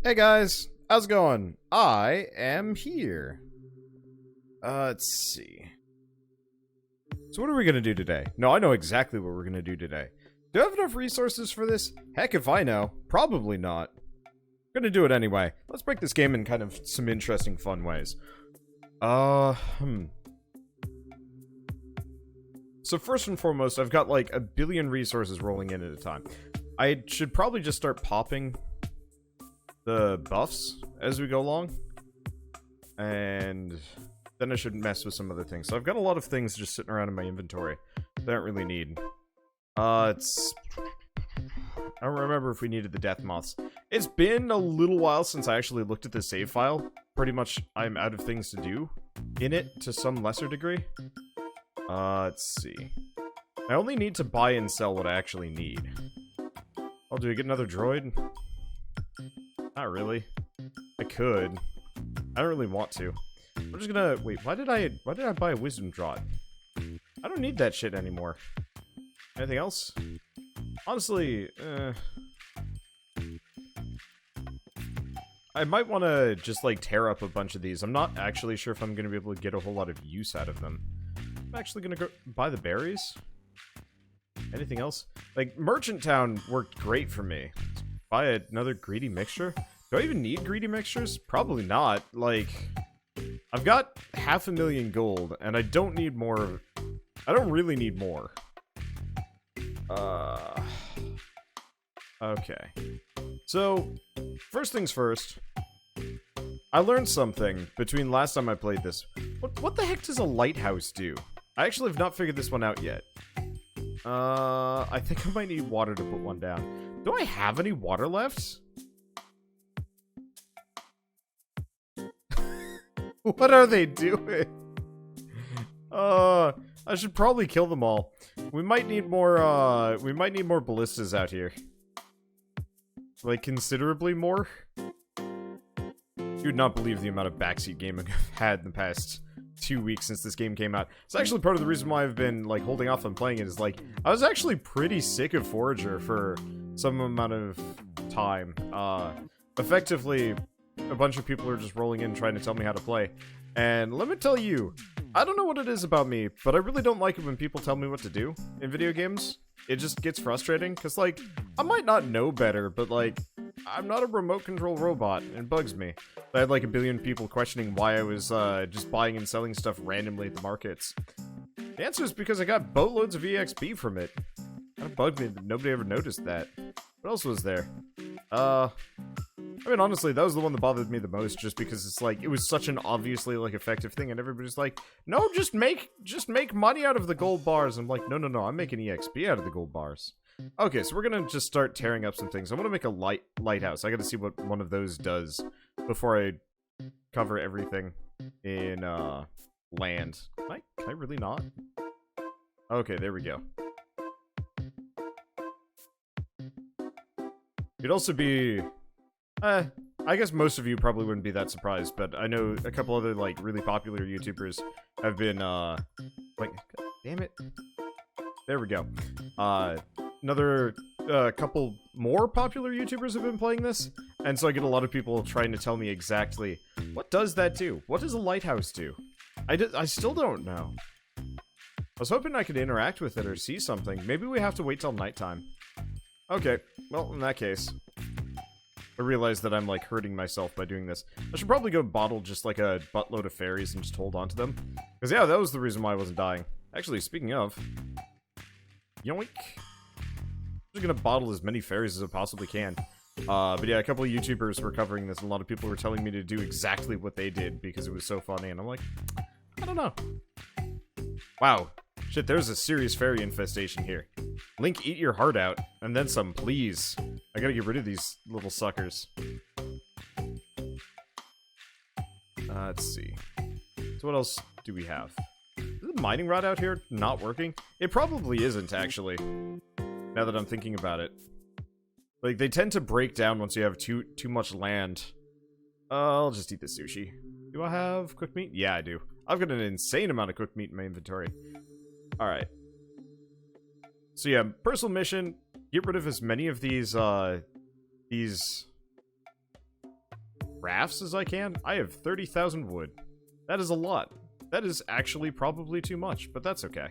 Hey guys, how's it going? I am here. Let's see. So what are we gonna do today? No, I know exactly what we're gonna do today. Do I have enough resources for this? Heck if I know. Probably not. I'm gonna do it anyway. Let's break this game in kind of some interesting, fun ways. So first and foremost, I've got like a billion resources rolling in at a time. I should probably just start popping the buffs as we go along, and then I should mess with some other things. So I've got a lot of things just sitting around in my inventory that I don't really need. I don't remember if we needed the death moths. It's been a little while since I actually looked at the save file. Pretty much I'm out of things to do in it to some lesser degree. Let's see. I only need to buy and sell what I actually need. Oh, do I get another droid? Not really. I could. I don't really want to. I'm just gonna wait. Why did I buy a wisdom draught? I don't need that shit anymore. Anything else? Honestly, I might want to just like tear up a bunch of these. I'm not actually sure if I'm gonna be able to get a whole lot of use out of them. I'm actually gonna go buy the berries. Anything else? Like Merchant Town worked great for me. Buy another greedy mixture? Do I even need greedy mixtures? Probably not. Like, I've got 500,000 gold, and I don't need more. I don't really need more. Okay. So, first things first. I learned something between last time I played this. What the heck does a lighthouse do? I actually have not figured this one out yet. I think I might need water to put one down. Do I have any water left? What are they doing? I should probably kill them all. We might need more ballistas out here. Like, considerably more. You would not believe the amount of backseat gaming I've had in the past 2 weeks since this game came out. It's actually part of the reason why I've been, like, holding off on playing it is, like, I was actually pretty sick of Forager for some amount of time. Effectively, a bunch of people are just rolling in trying to tell me how to play. And let me tell you, I don't know what it is about me, but I really don't like it when people tell me what to do in video games. It just gets frustrating, because, like, I might not know better, but, like, I'm not a remote control robot, and it bugs me. I had, like, a billion people questioning why I was, just buying and selling stuff randomly at the markets. The answer is because I got boatloads of EXP from it. Kind of bugged me that nobody ever noticed that. What else was there? I mean, honestly, that was the one that bothered me the most, just because it's like, it was such an obviously, like, effective thing, and everybody's like, no, just make money out of the gold bars. I'm like, no, I'm making EXP out of the gold bars. Okay, so we're gonna just start tearing up some things. I want to make a lighthouse. I gotta see what one of those does before I cover everything in, land. Can I really not? Okay, there we go. It'd also be... I guess most of you probably wouldn't be that surprised, but I know a couple other, like, really popular YouTubers have been, like, God damn it. There we go. Another, couple more popular YouTubers have been playing this, and so I get a lot of people trying to tell me exactly, what does that do? What does a lighthouse do? I still don't know. I was hoping I could interact with it or see something. Maybe we have to wait till nighttime. Okay, well, in that case... I realize that I'm, like, hurting myself by doing this. I should probably go bottle just, like, a buttload of fairies and just hold on to them. Because, yeah, that was the reason why I wasn't dying. Actually, speaking of... Yoink! I'm just gonna bottle as many fairies as I possibly can. But yeah, a couple of YouTubers were covering this, and a lot of people were telling me to do exactly what they did because it was so funny, and I'm like, I don't know. Wow. Shit, there's a serious fairy infestation here. Link, eat your heart out. And then some, please. I gotta get rid of these little suckers. Let's see. So what else do we have? Is the mining rod out here not working? It probably isn't, actually. Now that I'm thinking about it. Like, they tend to break down once you have too much land. I'll just eat the sushi. Do I have cooked meat? Yeah, I do. I've got an insane amount of cooked meat in my inventory. Alright. So yeah, personal mission, get rid of as many of these rafts as I can. I have 30,000 wood. That is a lot. That is actually probably too much, but that's okay.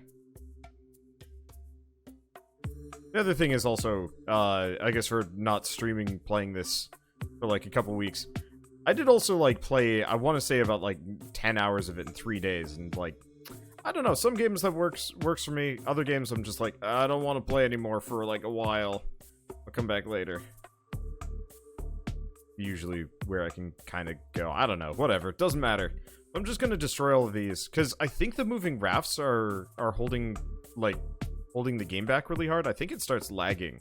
The other thing is also, I guess for not streaming playing this for like a couple weeks, I did also like play, I want to say about like 10 hours of it in 3 days, and like, I don't know, some games that works for me, other games I'm just like, I don't want to play anymore for like a while. I'll come back later. Usually where I can kind of go, I don't know, whatever, it doesn't matter. I'm just gonna destroy all of these, because I think the moving rafts are holding, like, holding the game back really hard. I think it starts lagging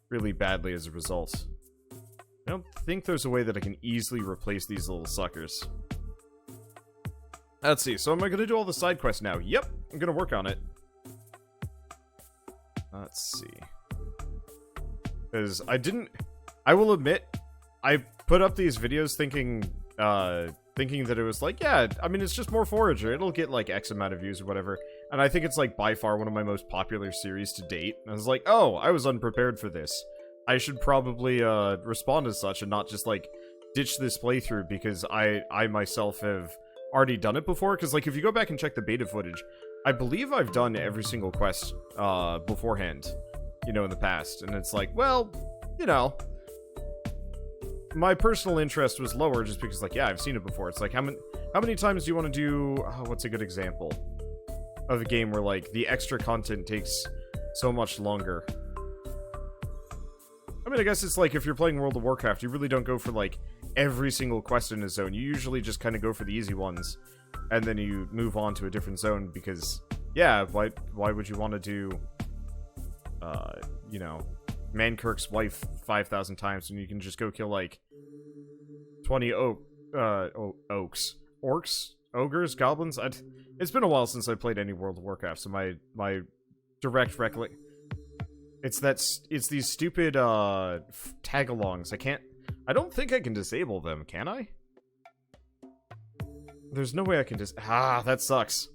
really badly as a result. I don't think there's a way that I can easily replace these little suckers. Let's see, so am I gonna do all the side quests now? Yep, I'm gonna work on it. Let's see. Because I will admit, I put up these videos thinking that it was like, yeah, I mean, it's just more Forager. It'll get, like, X amount of views or whatever. And I think it's, like, by far one of my most popular series to date. And I was like, oh, I was unprepared for this. I should probably, respond as such and not just, like, ditch this playthrough because I myself have already done it before. Because, like, if you go back and check the beta footage, I believe I've done every single quest, beforehand, you know, in the past. And it's like, well, you know, my personal interest was lower just because, like, yeah, I've seen it before. It's like, how many times do you want to do... Oh, what's a good example of a game where, like, the extra content takes so much longer? I mean, I guess it's like if you're playing World of Warcraft, you really don't go for, like, every single quest in a zone. You usually just kind of go for the easy ones, and then you move on to a different zone because, yeah, why would you want to do, you know... Mankirk's wife 5,000 times when you can just go kill like 20 oaks, orcs, ogres, goblins. It's been a while since I played any World of Warcraft, so my direct recollection, it's these stupid tagalongs. I don't think I can disable them, can I? There's no way I can that sucks.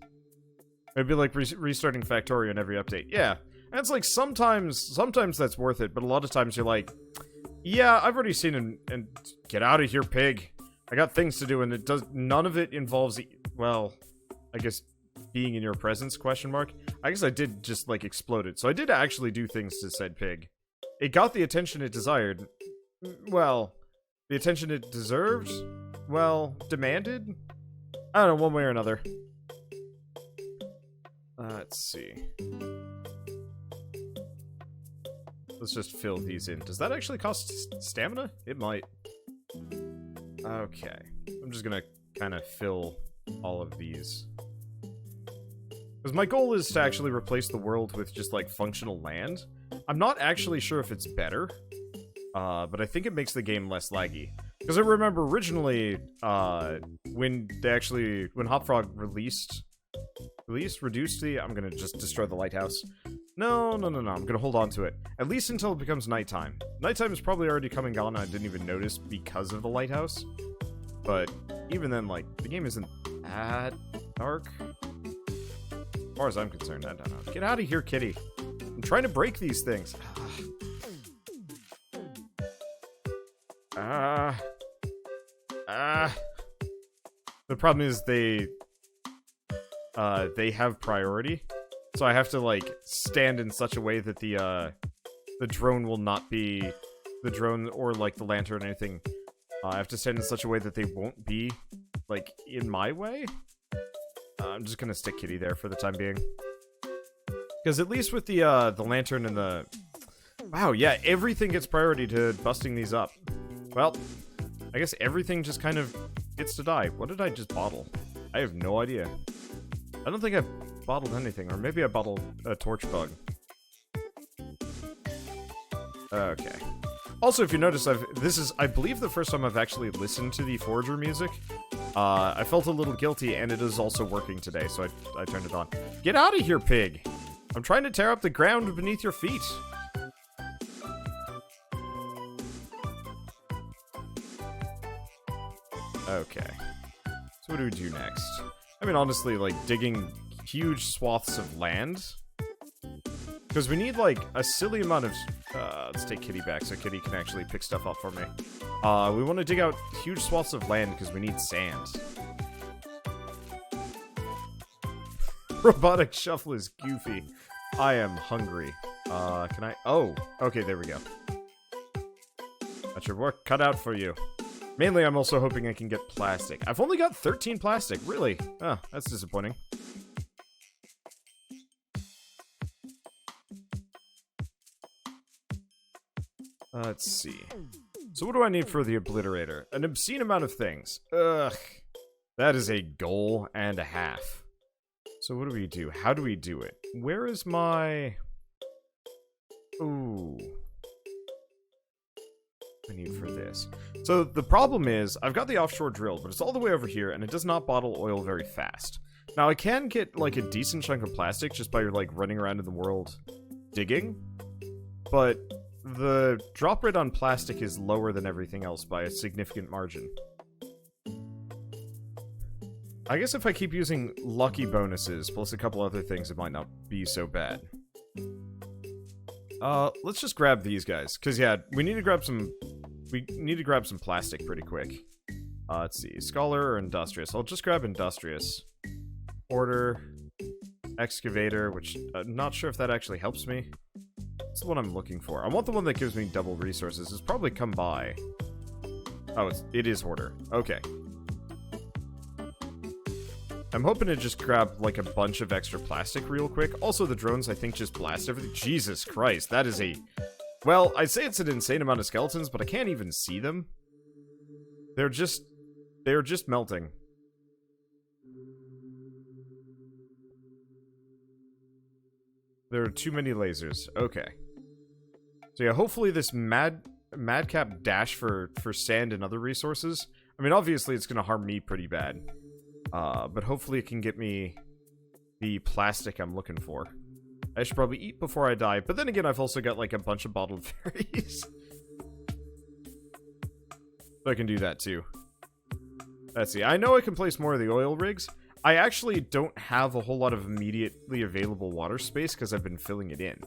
It'd be like restarting Factorio in every update. Yeah. And it's like, sometimes that's worth it, but a lot of times you're like, yeah, I've already seen and get out of here, pig. I got things to do, and none of it involves, well, I guess, being in your presence, question mark. I guess I did just, like, explode it. So I did actually do things to said pig. It got the attention it desired. Well, the attention it deserved? Well, demanded? I don't know, one way or another. Let's see. Let's just fill these in. Does that actually cost stamina? It might. Okay. I'm just gonna kind of fill all of these. Because my goal is to actually replace the world with just, like, functional land. I'm not actually sure if it's better, but I think it makes the game less laggy. Because I remember originally, when Hopfrog reduced the... I'm gonna just destroy the lighthouse. No, I'm gonna hold on to it. At least until it becomes nighttime. Nighttime is probably already come and gone and I didn't even notice because of the lighthouse. But even then, like, the game isn't that dark. As far as I'm concerned, I don't know. Get out of here, kitty. I'm trying to break these things. The problem is they have priority. So I have to, like, stand in such a way that the drone will not be... The drone or, like, the lantern or anything. I have to stand in such a way that they won't be, like, in my way. I'm just gonna stick Kitty there for the time being. Because at least with the lantern and the... Wow, yeah, everything gets priority to busting these up. Well, I guess everything just kind of gets to die. What did I just bottle? I have no idea. I don't think I've bottled anything, or maybe I bottled a torch bug. Okay. Also, if you notice, this is, I believe, the first time I've actually listened to the Forager music. I felt a little guilty, and it is also working today, so I turned it on. Get out of here, pig! I'm trying to tear up the ground beneath your feet. Okay. So what do we do next? I mean, honestly, like, digging huge swaths of land. Because we need, like, a silly amount of... Let's take Kitty back so Kitty can actually pick stuff up for me. We want to dig out huge swaths of land because we need sand. Robotic shuffle is goofy. I am hungry. Can I? Oh, okay, there we go. Got your work cut out for you. Mainly, I'm also hoping I can get plastic. I've only got 13 plastic, really? Oh, that's disappointing. Let's see. So what do I need for the obliterator? An obscene amount of things. Ugh. That is a goal and a half. So what do we do? How do we do it? Where is my... Ooh. I need for this. So the problem is, I've got the offshore drill, but it's all the way over here, and it does not bottle oil very fast. Now, I can get, like, a decent chunk of plastic just by, like, running around in the world digging, but the drop rate on plastic is lower than everything else by a significant margin. I guess if I keep using lucky bonuses, plus a couple other things, it might not be so bad. Let's just grab these guys, because, yeah, we need to grab some plastic pretty quick. Let's see, Scholar or Industrious? I'll just grab Industrious. Order, Excavator, which I'm not sure if that actually helps me. That's the one I'm looking for. I want the one that gives me double resources. It's probably come by. Oh, it is Hoarder. Okay. I'm hoping to just grab, like, a bunch of extra plastic real quick. Also, the drones, I think, just blast everything. Jesus Christ, that is a... Well, I'd say it's an insane amount of skeletons, but I can't even see them. They're just melting. There are too many lasers. Okay. So yeah, hopefully this madcap dash for sand and other resources. I mean, obviously it's going to harm me pretty bad. But hopefully it can get me the plastic I'm looking for. I should probably eat before I die. But then again, I've also got, like, a bunch of bottled fairies. So I can do that, too. Let's see. I know I can place more of the oil rigs. I actually don't have a whole lot of immediately available water space because I've been filling it in.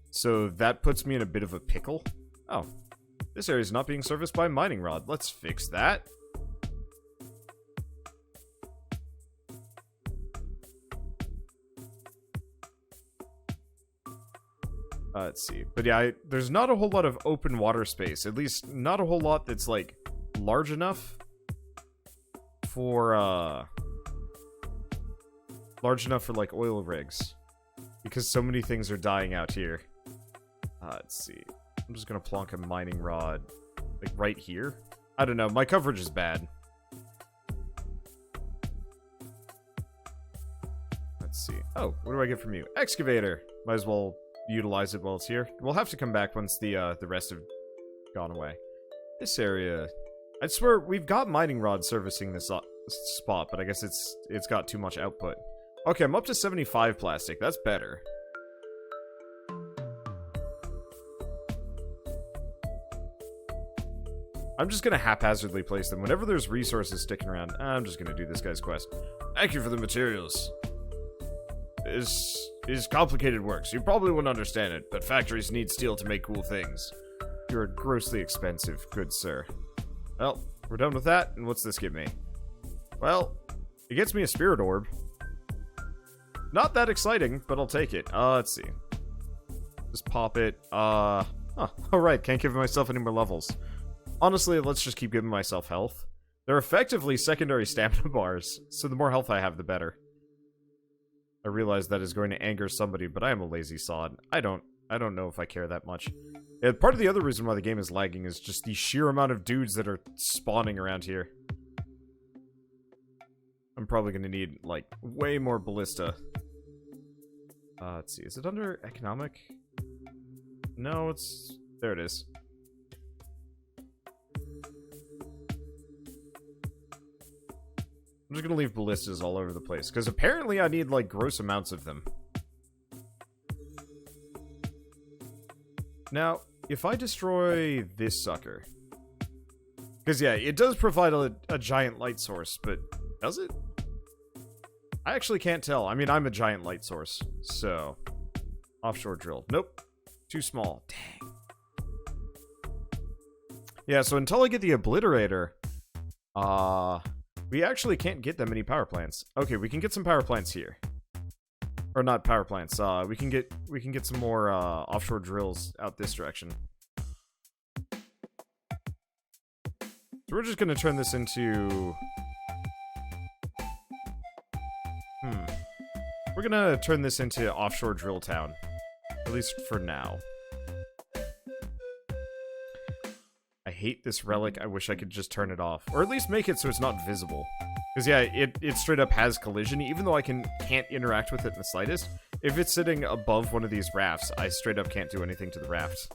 So that puts me in a bit of a pickle. Oh. This area is not being serviced by a mining rod. Let's fix that. Let's see. But yeah, there's not a whole lot of open water space. At least, not a whole lot that's, like, large enough for, like, oil rigs. Because so many things are dying out here. Let's see. I'm just gonna plonk a mining rod, like, right here. I don't know. My coverage is bad. Let's see. Oh, what do I get from you? Excavator! Might as well utilize it while it's here. We'll have to come back once the rest have gone away. This area... I swear, we've got mining rods servicing this spot, but I guess it's got too much output. Okay, I'm up to 75 plastic. That's better. I'm just gonna haphazardly place them. Whenever there's resources sticking around, I'm just gonna do this guy's quest. Thank you for the materials. This is complicated work, so you probably wouldn't understand it, but factories need steel to make cool things. You're grossly expensive, good sir. Well, we're done with that, and what's this get me? Well, it gets me a spirit orb. Not that exciting, but I'll take it. Let's see. Just pop it. Oh, alright, can't give myself any more levels. Honestly, let's just keep giving myself health. They're effectively secondary stamina bars, so the more health I have, the better. I realize that is going to anger somebody, but I am a lazy sod. I don't know if I care that much. Yeah, part of the other reason why the game is lagging is just the sheer amount of dudes that are spawning around here. I'm probably going to need, like, way more ballista. Let's see. Is it under economic? No, it's... There it is. I'm just gonna leave ballistas all over the place, because apparently I need, like, gross amounts of them. Now, if I destroy this sucker... Because, yeah, it does provide a giant light source, but does it? I actually can't tell. I mean, I'm a giant light source, so... Offshore drill. Nope. Too small. Dang. Yeah, so until I get the Obliterator, we actually can't get that many power plants. Okay, we can get some power plants here. Or not power plants. We can get some more offshore drills out this direction. So we're just gonna turn this into... We're gonna turn this into offshore drill town. At least for now. I hate this relic. I wish I could just turn it off. Or at least make it so it's not visible. Because yeah, it straight up has collision, even though I can't interact with it in the slightest. If it's sitting above one of these rafts, I straight up can't do anything to the raft.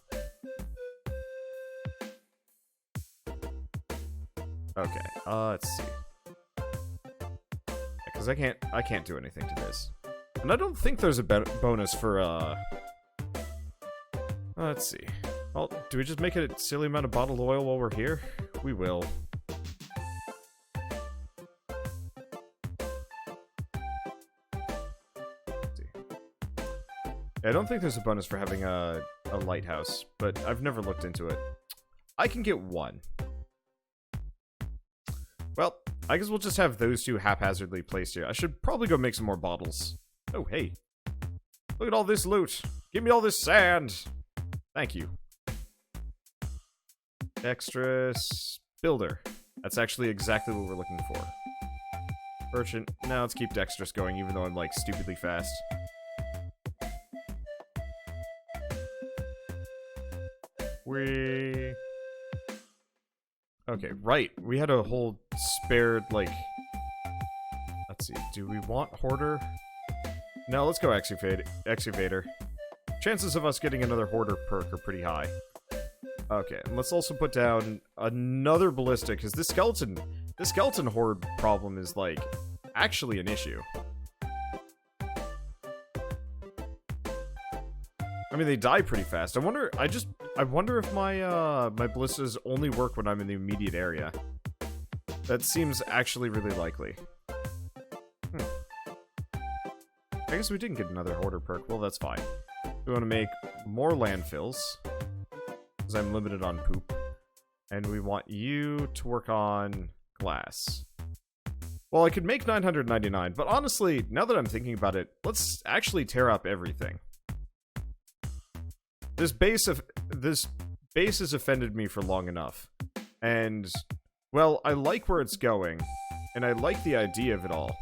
Okay, let's see. Because I can't do anything to this. And I don't think there's a bonus for, let's see. Well, do we just make it a silly amount of bottled oil while we're here? We will. I don't think there's a bonus for having a lighthouse, but I've never looked into it. I can get one. Well, I guess we'll just have those two haphazardly placed here. I should probably go make some more bottles. Oh, hey. Look at all this loot. Give me all this sand. Thank you. Dexterous builder. That's actually exactly what we're looking for. Merchant. Now let's keep dexterous going, even though I'm, like, stupidly fast. Okay, right. We had a whole spared, like... Let's see. Do we want Hoarder? No, let's go Excavator. Chances of us getting another Hoarder perk are pretty high. Okay, and let's also put down another Ballista, because this skeleton horde problem is, like, actually an issue. I mean, they die pretty fast. I wonder if my, my ballistas only work when I'm in the immediate area. That seems actually really likely. I guess we didn't get another Hoarder perk. Well, that's fine. We want to make more landfills, because I'm limited on poop. And we want you to work on glass. Well, I could make 999, but honestly, now that I'm thinking about it, let's actually tear up everything. This base has offended me for long enough. And, well, I like where it's going, and I like the idea of it all.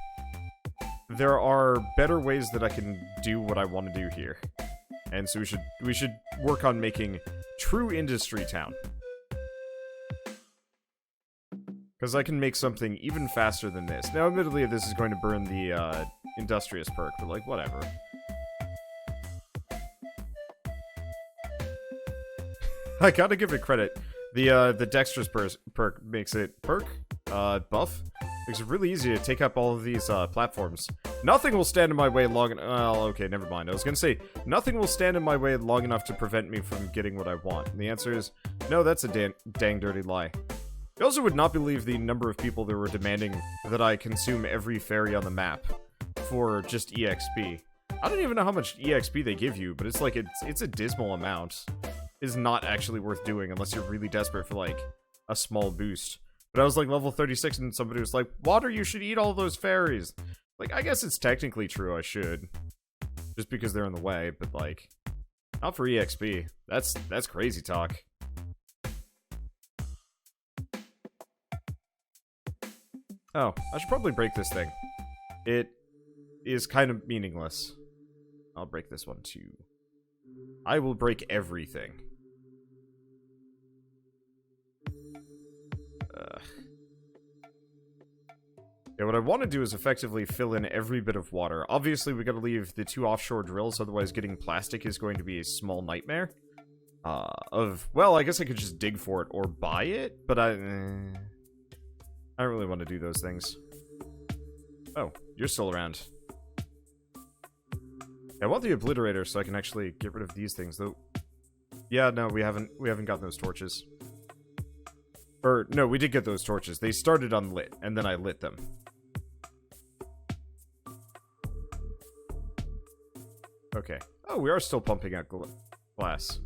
There are better ways that I can do what I want to do here. And so we should work on making true industry town. Because I can make something even faster than this. Now, admittedly, this is going to burn the industrious perk, but like, whatever. I gotta give it credit. The dexterous perk makes it buff. Makes it really easy to take up all of these platforms. Nothing will stand in my way long enough. Well, okay, never mind. I was gonna say nothing will stand in my way long enough to prevent me from getting what I want. And the answer is no. That's a dang dirty lie. You also would not believe the number of people that were demanding that I consume every fairy on the map for just EXP. I don't even know how much EXP they give you, but it's like it's a dismal amount. Is not actually worth doing unless you're really desperate for, like, a small boost. But I was, like, level 36 and somebody was like, Water, you should eat all those fairies. Like, I guess it's technically true I should. Just because they're in the way, but, like, not for EXP. That's crazy talk. Oh, I should probably break this thing. It is kind of meaningless. I'll break this one too. I will break everything. Yeah, what I want to do is effectively fill in every bit of water. Obviously, we gotta leave the 2 offshore drills, otherwise getting plastic is going to be a small nightmare. Well, I guess I could just dig for it or buy it, but I don't really want to do those things. Oh, you're still around. I want the Obliterator so I can actually get rid of these things, though. Yeah, no, we haven't gotten those torches. Or, no, we did get those torches. They started unlit, and then I lit them. Okay. Oh, we are still pumping out glass.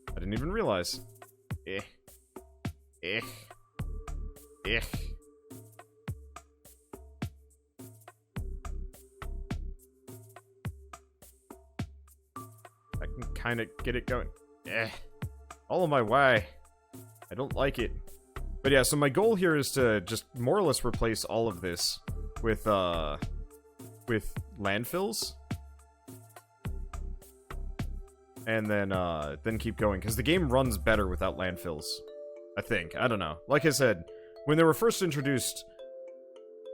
I didn't even realize. Eh. Eh. I can kind of get it going. Eh. All of my way. I don't like it. But yeah, so my goal here is to just more or less replace all of this with landfills. And then keep going, because the game runs better without landfills. I think. I don't know. Like I said, when they were first introduced,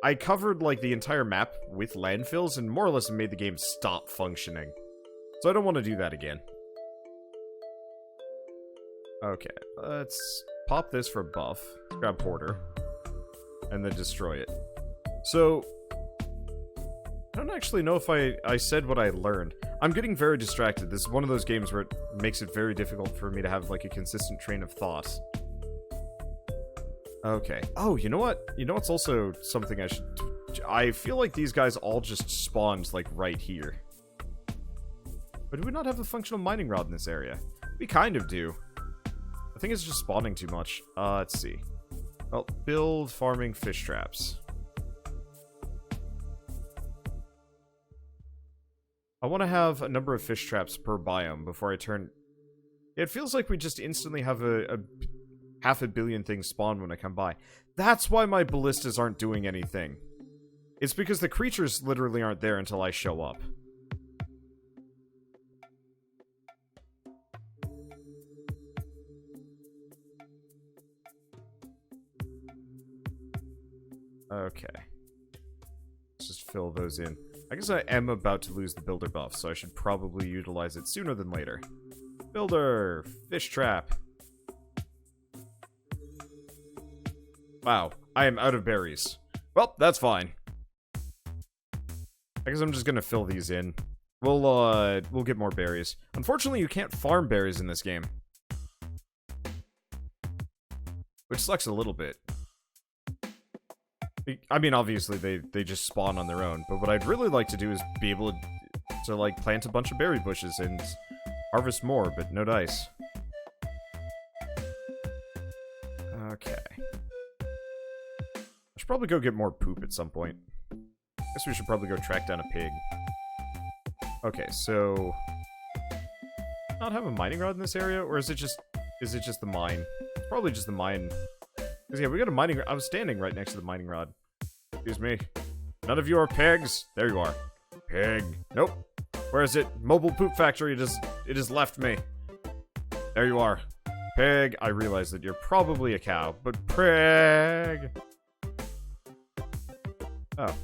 I covered, like, the entire map with landfills, and more or less made the game stop functioning. So I don't want to do that again. Okay, let's pop this for buff, grab Porter, and then destroy it. So, I don't actually know if I said what I learned. I'm getting very distracted. This is one of those games where it makes it very difficult for me to have, like, a consistent train of thought. Okay. Oh, you know what? You know what's also something I should... I feel like these guys all just spawned, like, right here. But do we not have a functional mining rod in this area? We kind of do. I think it's just spawning too much. Let's see. Well, build farming fish traps. I want to have a number of fish traps per biome before I turn... It feels like we just instantly have a half a billion things spawn when I come by. That's why my ballistas aren't doing anything. It's because the creatures literally aren't there until I show up. Okay. Let's just fill those in. I guess I am about to lose the builder buff, so I should probably utilize it sooner than later. Builder! Fish trap! Wow, I am out of berries. Well, that's fine. I guess I'm just gonna fill these in. We'll get more berries. Unfortunately, you can't farm berries in this game. Which sucks a little bit. I mean, obviously, they just spawn on their own, but what I'd really like to do is be able to like, plant a bunch of berry bushes and harvest more, but no dice. Okay. I should probably go get more poop at some point. Guess we should probably go track down a pig. Okay, so... Not have a mining rod in this area, or is it just the mine? It's probably just the mine. Because, yeah, we got a mining rod. I was standing right next to the mining rod. Excuse me. None of you are pigs. There you are. Pig. Nope. Where is it? Mobile poop factory. It has left me. There you are. Pig. I realize that you're probably a cow, but pig. Oh.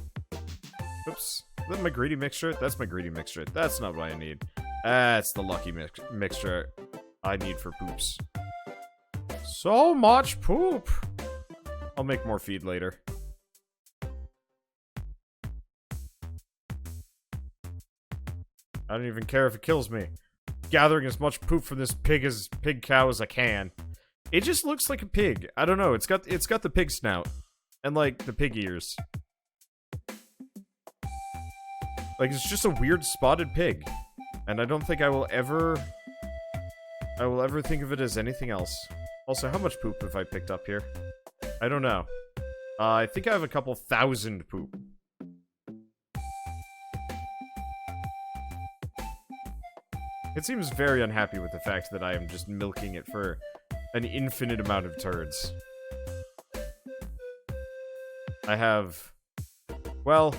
Oops. Is that my greedy mixture? That's my greedy mixture. That's not what I need. That's the lucky mixture I need for poops. So much poop! I'll make more feed later. I don't even care if it kills me. Gathering as much poop from this pig cow as I can. It just looks like a pig. I don't know. It's got the pig snout and like the pig ears. Like, it's just a weird spotted pig. And I don't think I will ever think of it as anything else. Also, how much poop have I picked up here? I don't know. I think I have a couple thousand poop. It seems very unhappy with the fact that I am just milking it for an infinite amount of turds. I have... Well...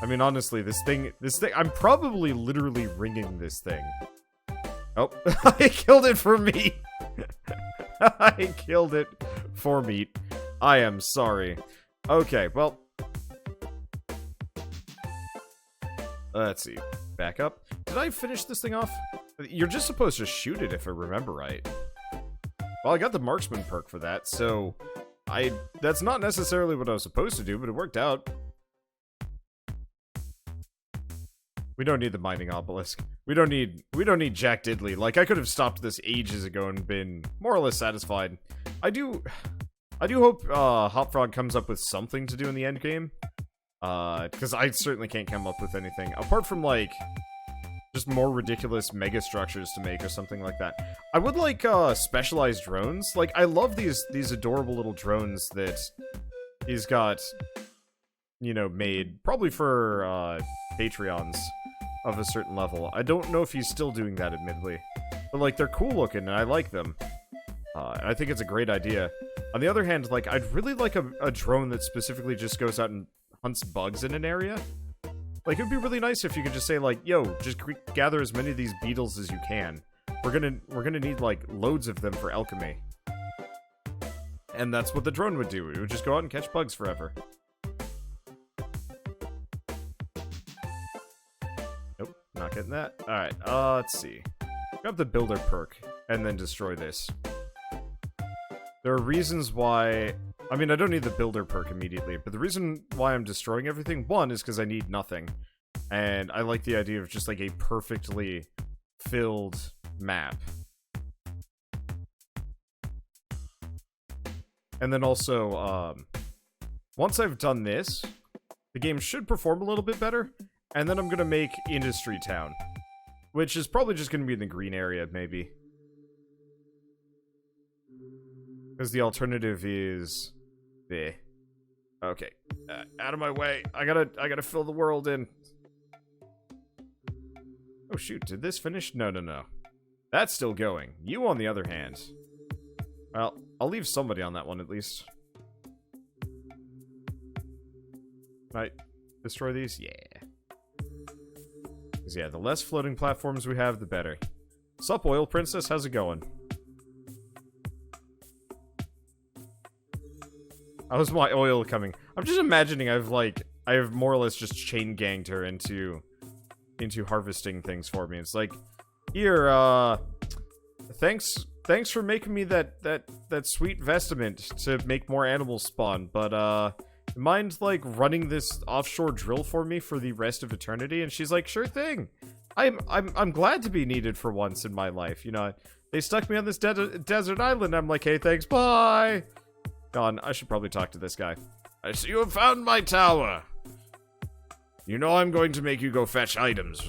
I mean, honestly, this thing, I'm probably literally ringing this thing. Oh, I killed it for meat. I killed it for meat. I am sorry. Okay, well. Let's see. Back up. Did I finish this thing off? You're just supposed to shoot it if I remember right. Well, I got the marksman perk for that, so that's not necessarily what I was supposed to do, but it worked out. We don't need the mining obelisk. We don't need Jack Diddley. Like, I could have stopped this ages ago and been more or less satisfied. I do hope Hopfrog comes up with something to do in the end game. Because I certainly can't come up with anything apart from, like, just more ridiculous mega structures to make or something like that. I would like specialized drones. Like, I love these adorable little drones that he's got, you know, made probably for Patreons of a certain level. I don't know if he's still doing that, admittedly, but like, they're cool looking and I like them. And I think it's a great idea. On the other hand, like, I'd really like a drone that specifically just goes out and hunts bugs in an area. Like, it'd be really nice if you could just say, like, yo, just gather as many of these beetles as you can. We're gonna need, like, loads of them for alchemy. And that's what the drone would do. It would just go out and catch bugs forever. Nope, not getting that. Alright, let's see. Grab the builder perk, and then destroy this. There are reasons why... I mean, I don't need the builder perk immediately, but the reason why I'm destroying everything, one, is because I need nothing. And I like the idea of just, like, a perfectly filled map. And then also, once I've done this, the game should perform a little bit better, and then I'm gonna make Industry Town. Which is probably just gonna be in the green area, maybe. Because the alternative is... there. Okay. Out of my way. I gotta fill the world in. Oh shoot, did this finish? No, no, no. That's still going. You, on the other hand. Well, I'll leave somebody on that one at least. Right. Destroy these? Yeah. Because yeah, the less floating platforms we have, the better. Sup, Oil Princess? How's it going? How's my oil coming? I'm just imagining I have more or less just chain ganged her into harvesting things for me. It's like, here, thanks for making me that sweet vestment to make more animals spawn, but mind like running this offshore drill for me for the rest of eternity? And she's like, sure thing. I'm glad to be needed for once in my life. You know, they stuck me on this desert island. I'm like, hey, thanks, bye. God, I should probably talk to this guy. I see you have found my tower. You know I'm going to make you go fetch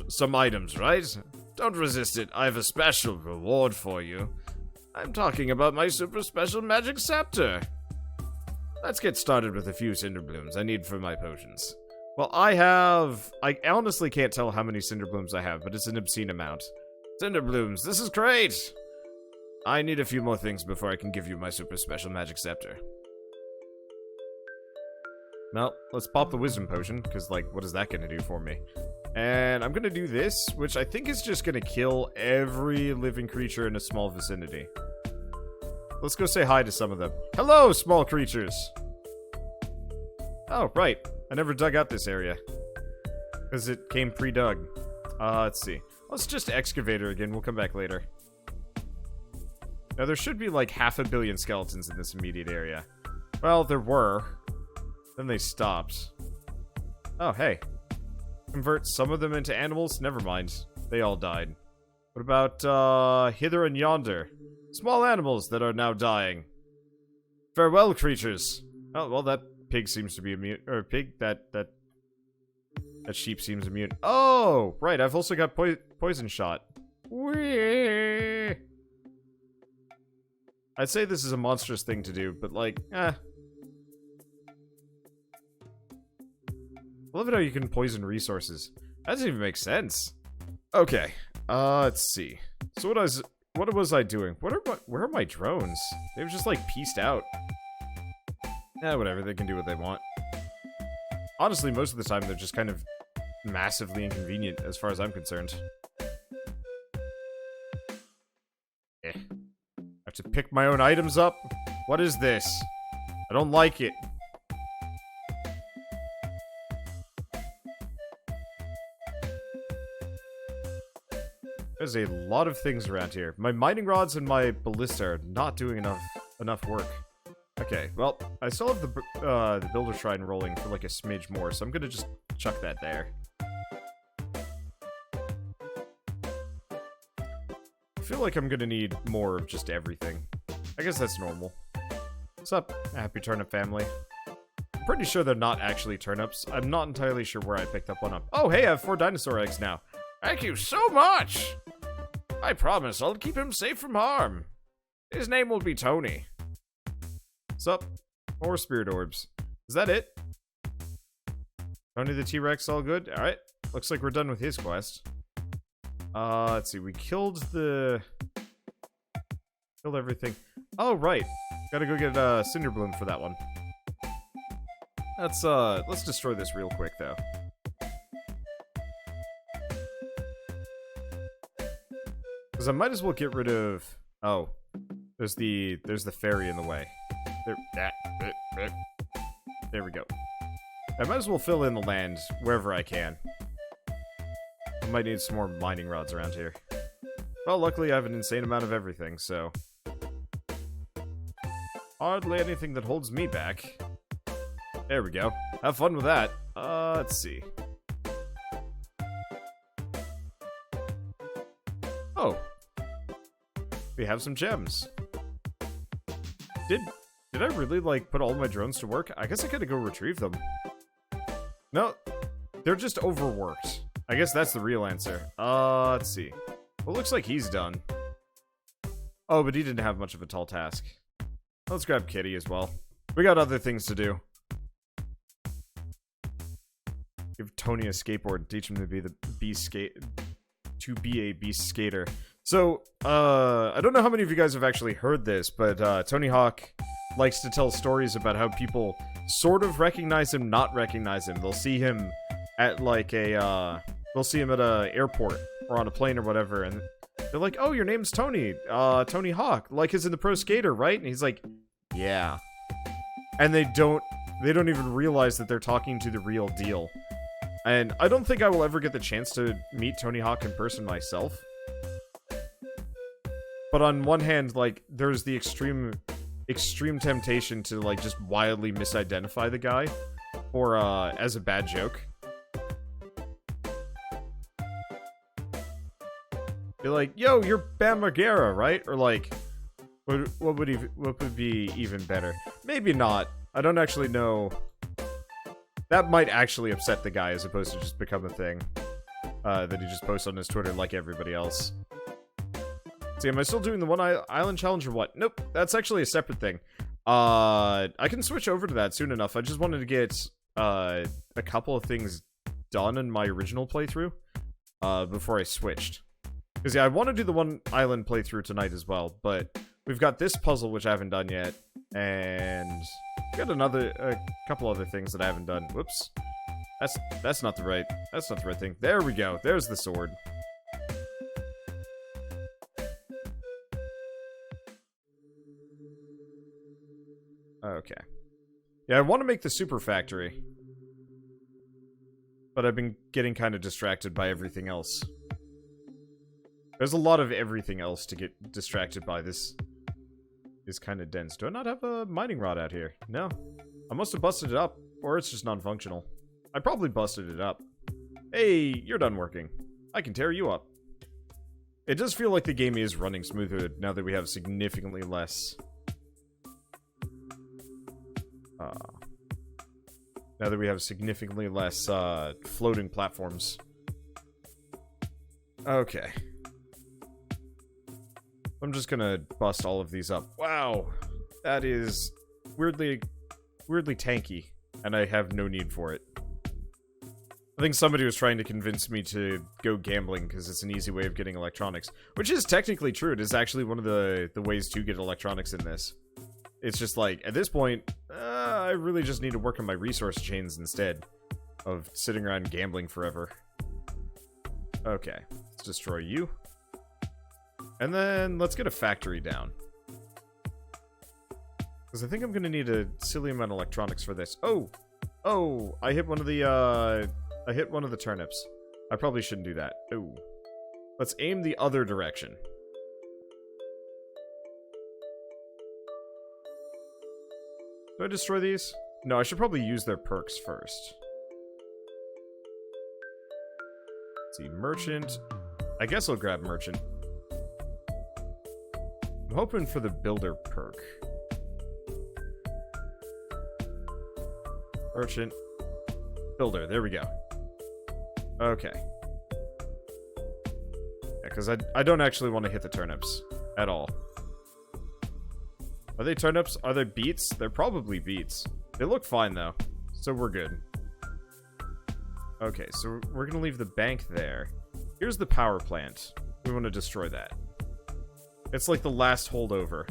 some items, right? Don't resist it. I have a special reward for you. I'm talking about my super special magic scepter. Let's get started with a few cinder blooms I need for my potions. Well, I honestly can't tell how many cinder blooms I have, but it's an obscene amount. Cinder blooms, this is great! I need a few more things before I can give you my super special magic scepter. Well, let's pop the wisdom potion, because, like, what is that gonna do for me? And I'm gonna do this, which I think is just gonna kill every living creature in a small vicinity. Let's go say hi to some of them. Hello, small creatures! Oh, right. I never dug out this area. Because it came pre-dug. Let's see. Let's just excavator again, we'll come back later. Now, there should be, like, 500 million skeletons in this immediate area. Well, there were. Then they stopped. Oh, hey. Convert some of them into animals? Never mind. They all died. What about, hither and yonder? Small animals that are now dying. Farewell, creatures. Oh, well, that pig seems to be immune. Or pig? That sheep seems immune. Oh! Right, I've also got poison shot. Whee! I'd say this is a monstrous thing to do, but like, I love it how you can poison resources. That doesn't even make sense. Okay, let's see. So what was I doing? Where are my drones? They've just like pieced out. Whatever, they can do what they want. Honestly, most of the time they're just kind of massively inconvenient as far as I'm concerned. To pick my own items up? What is this? I don't like it. There's a lot of things around here. My mining rods and my ballista are not doing enough work. Okay, well, I still have the builder shrine rolling for like a smidge more, so I'm gonna just chuck that there. I feel like I'm gonna need more of just everything. I guess that's normal. What's up, happy turnip family? I'm pretty sure they're not actually turnips. I'm not entirely sure where I picked up one up. Oh, hey, I have 4 dinosaur eggs now. Thank you so much! I promise I'll keep him safe from harm. His name will be Tony. Sup? More spirit orbs. Is that it? Tony the T-Rex all good? Alright. Looks like we're done with his quest. Let's see. We killed everything. Oh, right. Gotta go get Cinderbloom for that one. Let's destroy this real quick, though. Because I might as well get rid of... Oh. There's the fairy in the way. There we go. I might as well fill in the land wherever I can. I might need some more mining rods around here. Well, luckily I have an insane amount of everything, so... Hardly anything that holds me back. There we go. Have fun with that. Let's see. Oh. We have some gems. Did I really, like, put all my drones to work? I guess I gotta go retrieve them. No. They're just overworked. I guess that's the real answer. Let's see. Well, looks like he's done. Oh, but he didn't have much of a tall task. Let's grab Kitty as well. We got other things to do. Give Tony a skateboard and teach him to be the beast skater. So, I don't know how many of you guys have actually heard this, but Tony Hawk likes to tell stories about how people sort of recognize him, not recognize him. They'll see him at like they'll see him at a airport or on a plane or whatever, and they're like, "Oh, your name's Tony, Tony Hawk, like is in the Pro Skater, right?" And he's like, "Yeah," and they don't even realize that they're talking to the real deal. And I don't think I will ever get the chance to meet Tony Hawk in person myself. But on one hand, like, there's the extreme temptation to, like, just wildly misidentify the guy. Or, as a bad joke. Be like, yo, you're Bam Margera, right? Or, like, what would be even better? Maybe not. I don't actually know. That might actually upset the guy as opposed to just become a thing. That he just posts on his Twitter like everybody else. See, am I still doing the one island challenge or what? Nope, that's actually a separate thing. I can switch over to that soon enough. I just wanted to get a couple of things done in my original playthrough before I switched. Because yeah, I want to do the one island playthrough tonight as well, but we've got this puzzle which I haven't done yet, and got a couple other things that I haven't done. Whoops, that's not the right thing. There we go. There's the sword. Okay. Yeah, I want to make the super factory. But I've been getting kind of distracted by everything else. There's a lot of everything else to get distracted by. This is kind of dense. Do I not have a mining rod out here? No. I must have busted it up. Or it's just non-functional. I probably busted it up. Hey, you're done working. I can tear you up. It does feel like the game is running smoother now that we have significantly less... now that we have significantly less floating platforms. Okay. I'm just gonna bust all of these up. Wow, that is weirdly tanky, and I have no need for it. I think somebody was trying to convince me to go gambling because it's an easy way of getting electronics, which is technically true. It is actually one of the ways to get electronics in this. It's just like, at this point, I really just need to work on my resource chains instead of sitting around gambling forever. Okay, let's destroy you. And then let's get a factory down. Because I think I'm going to need a silly amount of electronics for this. Oh! Oh! I hit one of the turnips. I probably shouldn't do that. Oh. Let's aim the other direction. Do I destroy these? No, I should probably use their perks first. Let's see, merchant. I guess I'll grab merchant. I'm hoping for the builder perk. Merchant. Builder, there we go. Okay. because I don't actually want to hit the turnips at all. Are they turnips? Are they beets? They're probably beets. They look fine, though, so we're good. Okay, so we're gonna leave the bank there. Here's the power plant. We want to destroy that. It's like the last holdover.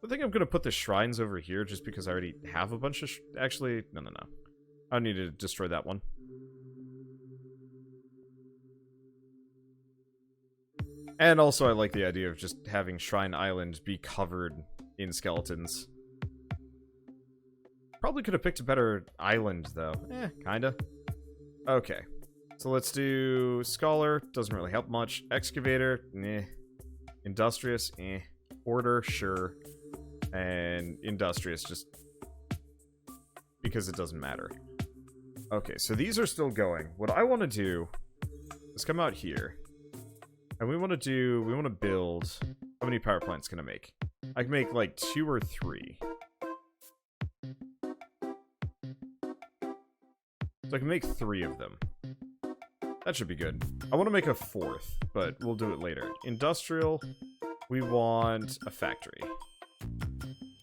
I think I'm gonna put the shrines over here just because I already have a bunch of actually, no. I don't need to destroy that one. And also I like the idea of just having Shrine Island be covered in skeletons. Probably could have picked a better island, though. Kinda. Okay. So let's do Scholar. Doesn't really help much. Excavator. Industrious. Order. Sure. And Industrious, just because it doesn't matter. Okay, so these are still going. What I want to do is come out here. And we want to build... How many power plants can I make? I can make, like, 2 or 3. So I can make 3 of them. That should be good. I want to make a 4th, but we'll do it later. Industrial, we want a factory.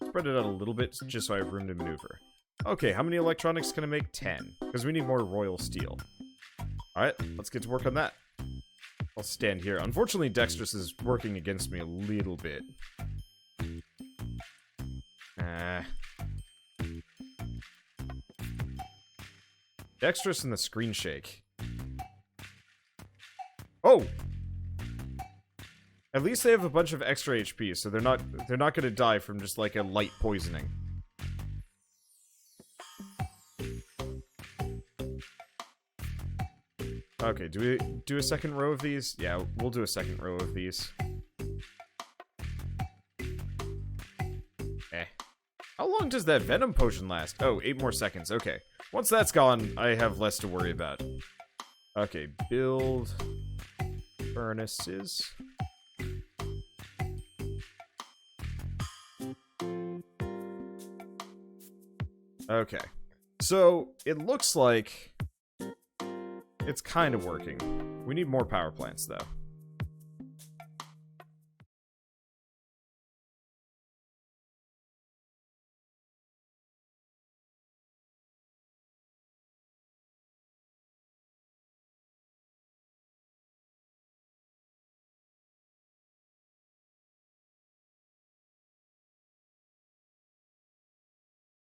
Spread it out a little bit, just so I have room to maneuver. Okay, how many electronics can I make? 10. Because we need more royal steel. Alright, let's get to work on that. I'll stand here. Unfortunately, Dexterous is working against me a little bit. Dexterous and the Screen Shake. Oh! At least they have a bunch of extra HP, so they're not gonna die from just like a light poisoning. Okay, do we do a second row of these? Yeah, we'll do a second row of these. How long does that Venom Potion last? Oh, 8 more seconds. Okay. Once that's gone, I have less to worry about. Okay, build furnaces. Okay. So, it looks like it's kind of working. We need more power plants, though.